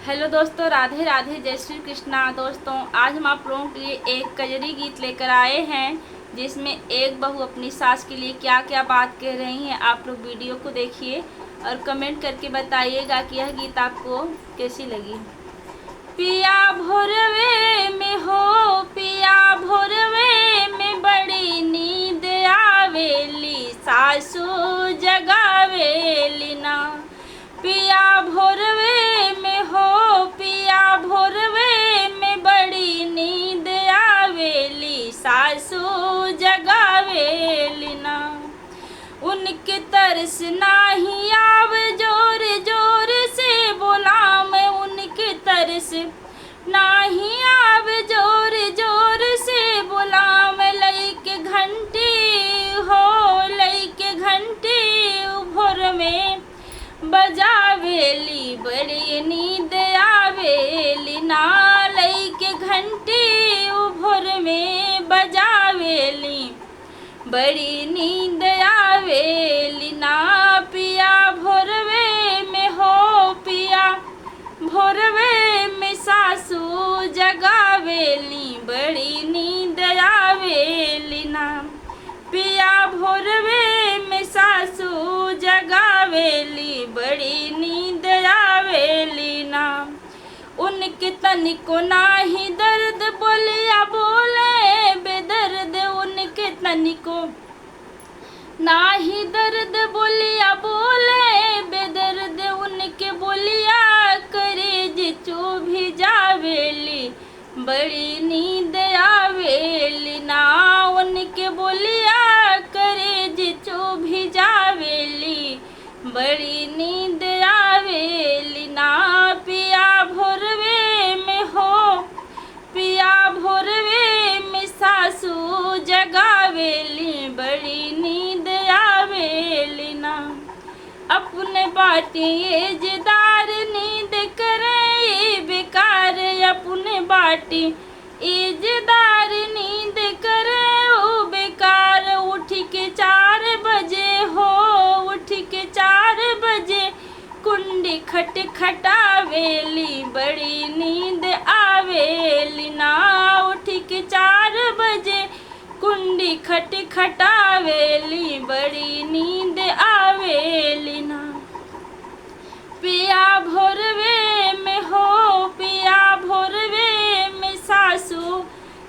Hello दोस्तों, राधे राधे, जय श्री कृष्णा। दोस्तों, आज हम आप लोगों के लिए एक कजरी गीत लेकर आए हैं जिसमें एक बहू अपनी सास के लिए क्या क्या बात कह रही हैं। आप लोग वीडियो को देखिए और कमेंट करके बताइएगा कि यह गीत आपको कैसी लगी। पिया भोरवे में हो, पिया भोरवे में बड़ी नींद आवेली, सासू जगावेली ना। पिया भोरवे में हो, पिया भोरवे में बड़ी नींद आवेली, सासू जगावेली ना। उनके तरस नाही आवे, जोर जोर से बोला मैं, उनके तरस नाही आवे, जोर जोर से बोला मैं। लइके घंटी हो, लइके घंटी भोर में बजावेली, बड़ी नींद आवेली ना। लइके घंटी भोर में बजावेली, बड़ी नींद आवेली ना। पिया भोरवे में हो, पिया भोरवे में सासू जगावेली, बड़ी नींद आवेली ना। पिया भोरवे में सासू जगावेली, बड़ी नींद आवेली ना। उनके तनिको नाही दर्द, बोलिया बोले बेदर्द, उनके तनिको नाही दर्द, बोलिया बोले बेदर्द, उनके बोलिया करेज चुभी जावेली, बड़ी नींद आवेली ना। उनके बोलिया करेज चुभी जावेली, बड़ी नींद आवेली ना। पिया भोरवे में हो, पिया भोरवे में सासू जगावेली, बड़ी नींद आवेली ना। अपने बाटी इजदार नींद करे बेकार, अपने बाटी इजदार नींद करे ओ बेकार। उठ के 4 बजे हो, उठ के 4 बजे कुंडी खटखटावेली, बड़ी नींद आवेली ना। उठ के 4 बजे कुंडी खटखटावेली, बड़ी नींद आवेली ना। पिया भोरवे में हो, पिया भोरवे में सासू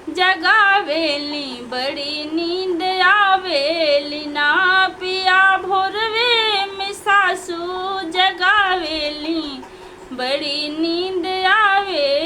जगावेली, बड़ी नींद आवेली ना। पिया भोरवे में सासू जगावेली, बड़ी नींद आवेली।